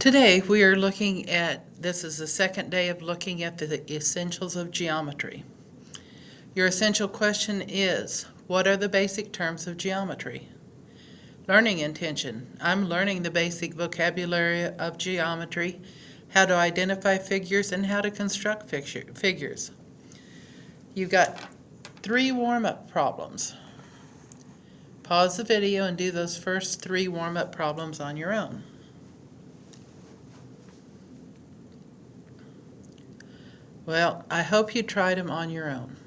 Today we are looking at, this is the second day of looking at the essentials of geometry. Your essential question is, what are the basic terms of geometry? Learning intention, I'm learning the basic vocabulary of geometry, how to identify figures and how to construct figures. You've got 3 warm-up problems. Pause the video and do those first 3 warm-up problems on your own. Well, I hope you tried them on your own.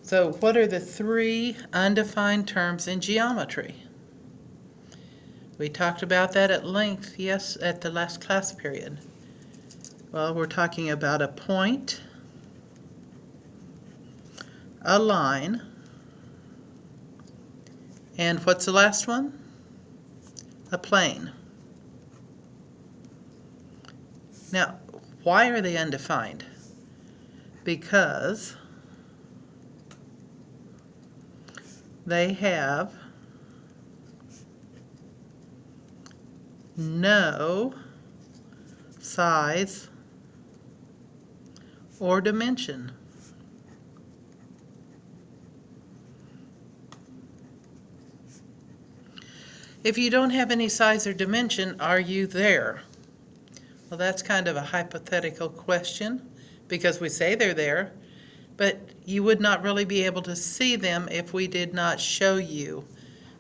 So what are the 3 undefined terms in geometry? We talked about that at length, yes, at the last class period. Well, we're talking about a point, a line, and what's the last one? A plane. Now, why are they undefined? Because they have no size or dimension. If you don't have any size or dimension, are you there? Well, that's kind of a hypothetical question because we say they're there, but you would not really be able to see them if we did not show you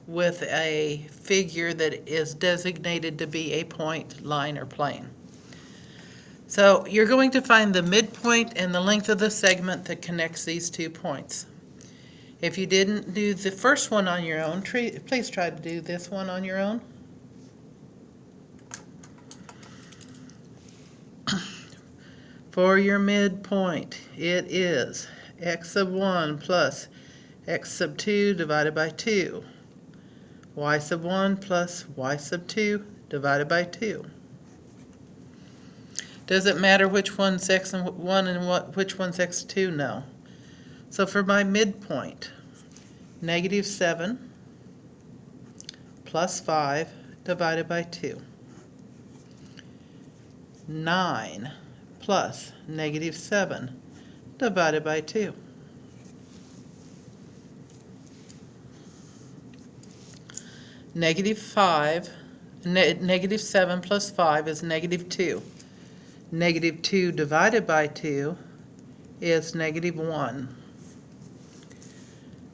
with a figure that is designated to be a point, line, or plane. So you're going to find the midpoint and the length of the segment that connects these 2 points. If you didn't do the first one on your own, please try to do this one on your own. For your midpoint, it is x sub 1 plus x sub 2 divided by 2. Y sub 1 plus y sub 2 divided by 2. Does it matter which one's x1 and which one's x2? No. So for my midpoint, negative 7 plus 5 divided by 2. 9 plus negative 7 divided by 2. Negative 7 plus 5 is negative 2. Negative 2 divided by 2 is negative 1.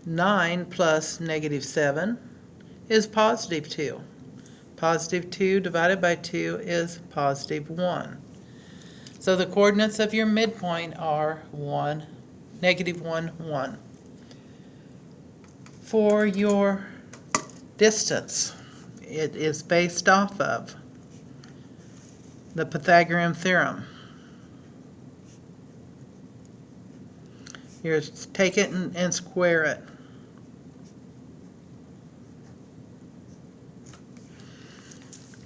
9 plus negative 7 is positive 2. Positive 2 divided by 2 is positive 1. So the coordinates of your midpoint are 1, negative 1, 1. For your distance, it is based off of the Pythagorean theorem. You take it and square it.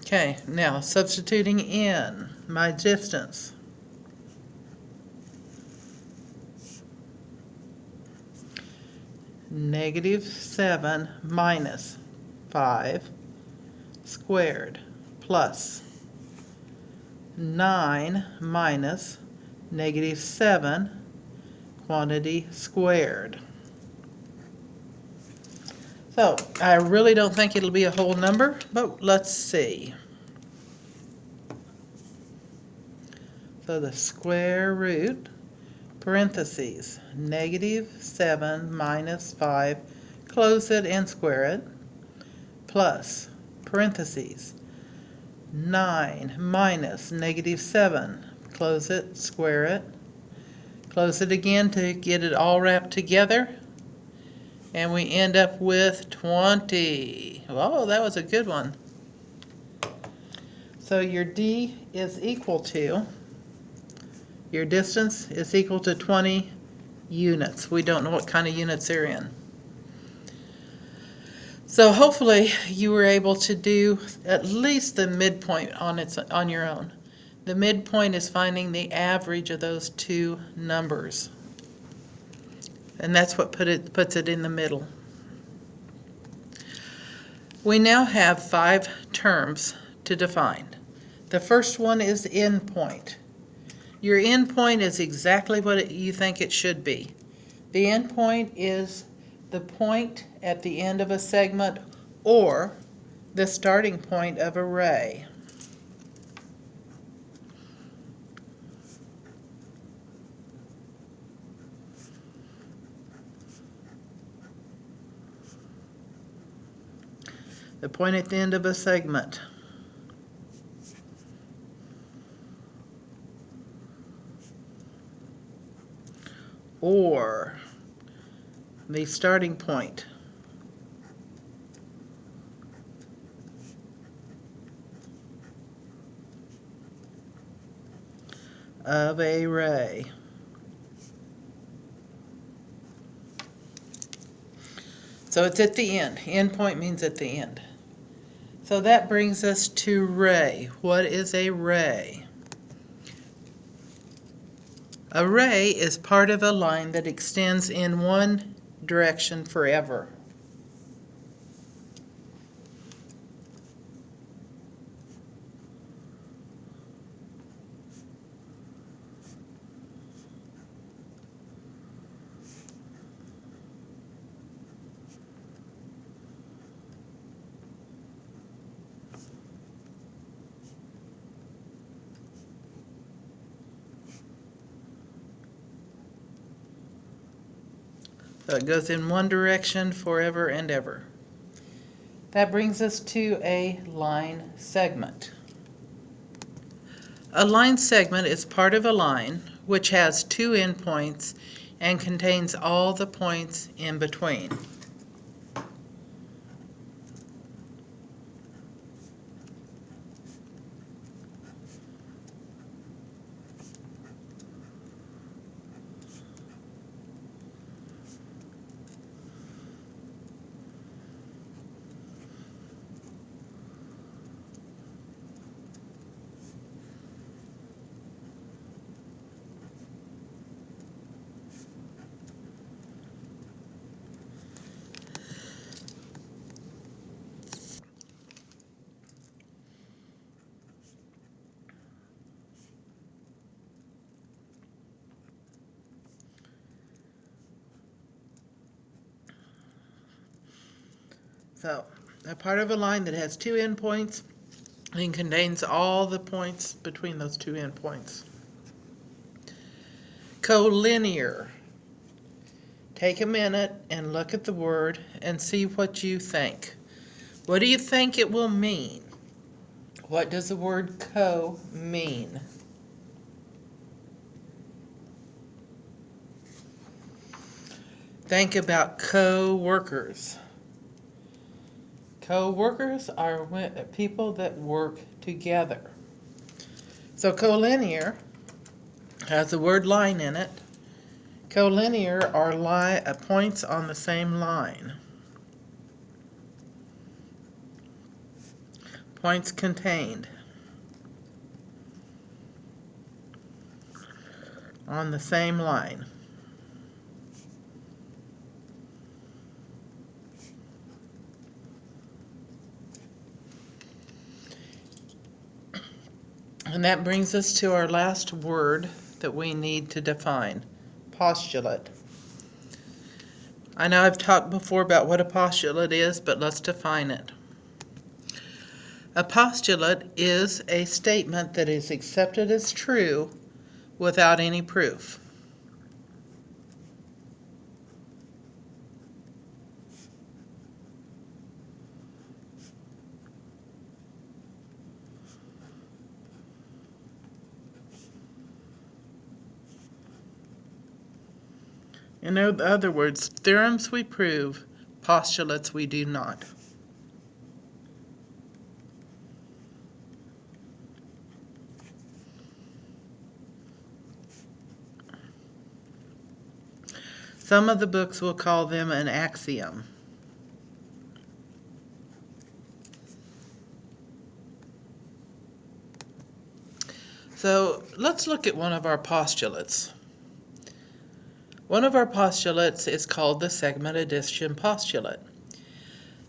Okay, now substituting in my distance. Negative 7 minus 5 squared plus 9 minus negative 7 quantity squared. So I really don't think it'll be a whole number, but let's see. So the square root, parentheses, negative 7 minus 5, close it and square it, plus, parentheses, 9 minus negative 7, close it, square it, close it again to get it all wrapped together, and we end up with 20. Oh, that was a good one. So your D is equal to, your distance is equal to 20 units. We don't know what kind of units they're in. So hopefully you were able to do at least the midpoint on your own. The midpoint is finding the average of those 2 numbers. And that's what puts it in the middle. We now have 5 terms to define. The first one is endpoint. Your endpoint is exactly what you think it should be. The endpoint is the point at the end of a segment or the starting point of a ray. The point at the end of a segment. Or the starting point of a ray. So it's at the end. Endpoint means at the end. So that brings us to ray. What is a ray? A ray is part of a line that extends in one direction forever. So it goes in one direction forever and ever. That brings us to a line segment. A line segment is part of a line which has two endpoints and contains all the points in between. So, a part of a line that has two endpoints and contains all the points between those two endpoints. Collinear. Take a minute and look at the word and see what you think. What do you think it will mean? What does the word co mean? Think about co-workers. Co-workers are people that work together. So collinear has the word line in it. Collinear are points on the same line. Points contained on the same line. And that brings us to our last word that we need to define, postulate. I know I've talked before about what a postulate is, but let's define it. A postulate is a statement that is accepted as true without any proof. In other words, theorems we prove, postulates we do not. Some of the books will call them an axiom. So let's look at one of our postulates. One of our postulates is called the segment addition postulate.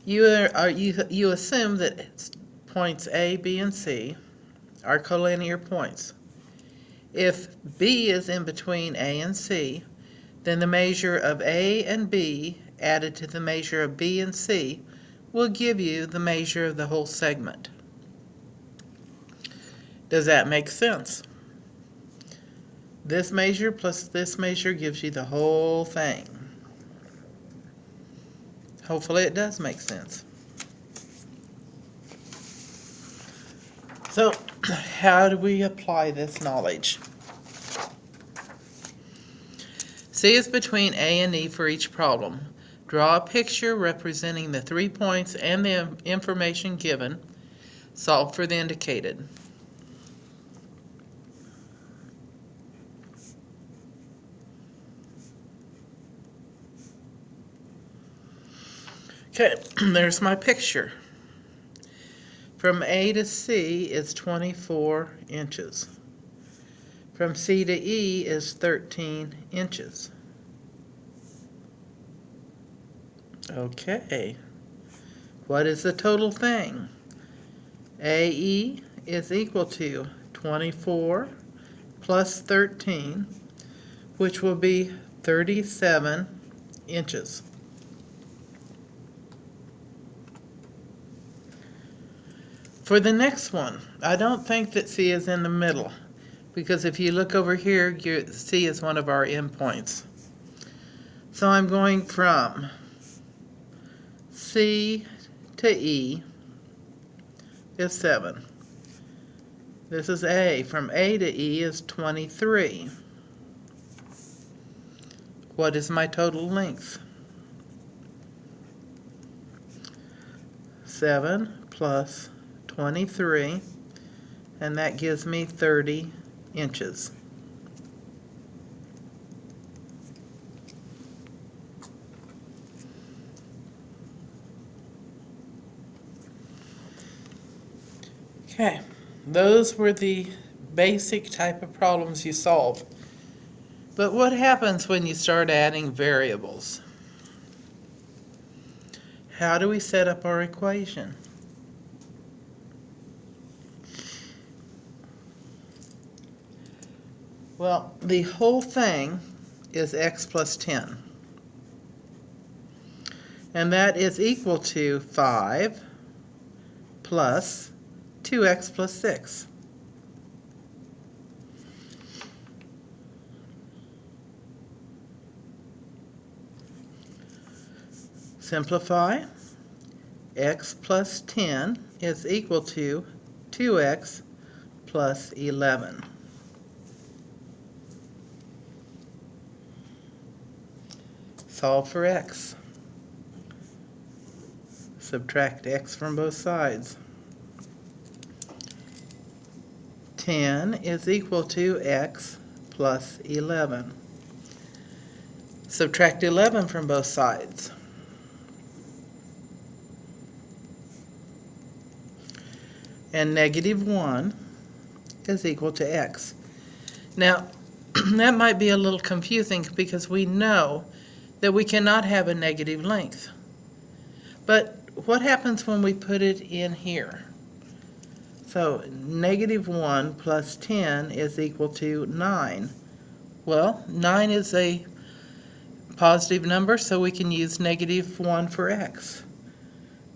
You assume that it's points A, B, and C our collinear points. If B is in between A and C, then the measure of A and B added to the measure of B and C will give you the measure of the whole segment. Does that make sense? This measure plus this measure gives you the whole thing. Hopefully it does make sense. So, how do we apply this knowledge? C is between A and E for each problem. Draw a picture representing the 3 points and the information given. Solve for the indicated. Okay, there's my picture. From A to C is 24 inches. From C to E is 13 inches. Okay, what is the total thing? AE is equal to 24 plus 13, which will be 37 inches. For the next one, I don't think that C is in the middle, because if you look over here, C is one of our endpoints. So I'm going from C to E is 7. This is A. From A to E is 23. What is my total length? 7 plus 23, and that gives me 30 inches. Okay, those were the basic type of problems you solve. But what happens when you start adding variables? How do we set up our equation? Well, the whole thing is x plus 10. And that is equal to 5 plus 2x plus 6. Simplify. X plus 10 is equal to 2x plus 11. Solve for x. Subtract x from both sides. 10 is equal to x plus 11. Subtract 11 from both sides. And negative 1 is equal to x. Now, that might be a little confusing because we know that we cannot have a negative length. But what happens when we put it in here? So negative 1 plus 10 is equal to 9. Well, 9 is a positive number, so we can use negative 1 for x.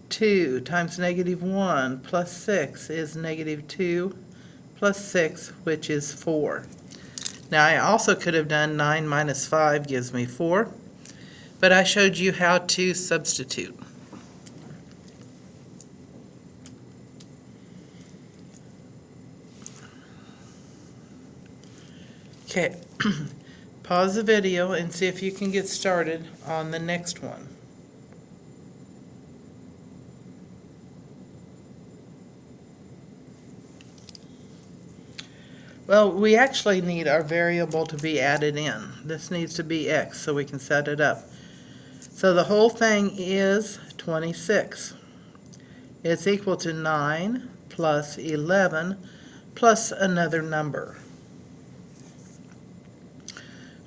2 times negative 1 plus 6 is negative 2 plus 6, which is 4. Now I also could have done 9 minus 5 gives me 4, but I showed you how to substitute. Okay, pause the video and see if you can get started on the next one. Well, we actually need our variable to be added in. This needs to be x so we can set it up. So the whole thing is 26. It's equal to 9 plus 11 plus another number.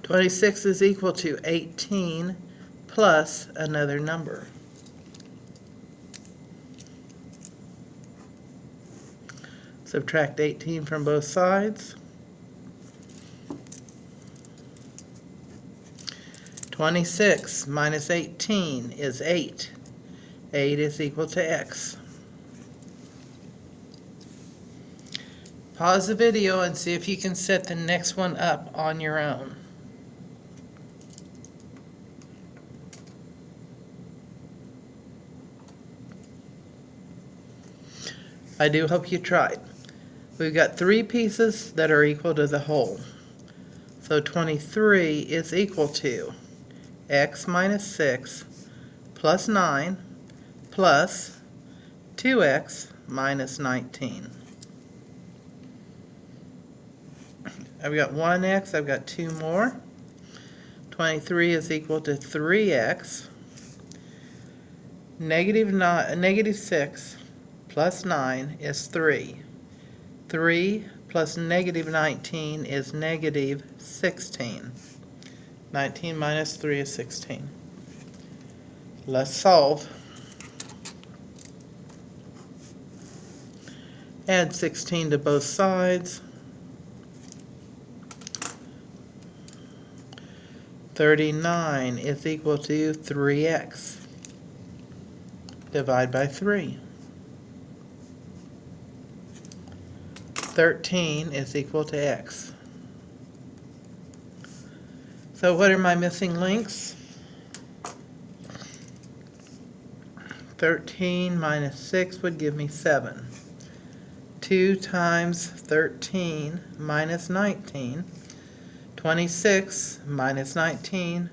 26 is equal to 18 plus another number. Subtract 18 from both sides. 26 minus 18 is 8. 8 is equal to x. Pause the video and see if you can set the next one up on your own. I do hope you tried. We've got 3 pieces that are equal to the whole. So 23 is equal to x minus 6 plus 9 plus 2x minus 19. I've got 1x, I've got 2 more. 23 is equal to 3x. Negative 6 plus 9 is 3. 3 plus negative 19 is negative 16. 19 minus 3 is 16. Let's solve. Add 16 to both sides. 39 is equal to 3x. Divide by 3. 13 is equal to x. So what are my missing links? 13 minus 6 would give me 7. 2 times 13 minus 19. 26 minus 19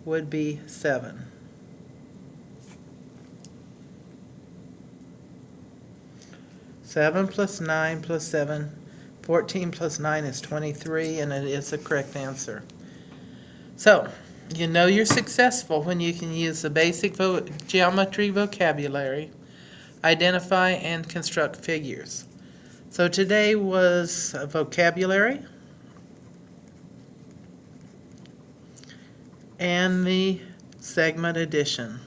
would be 7. Seven plus 9 plus 7, 14 plus 9 is 23, and it is the correct answer. So, you know you're successful when you can use the basic geometry vocabulary, identify and construct figures. So today was vocabulary and the segment addition.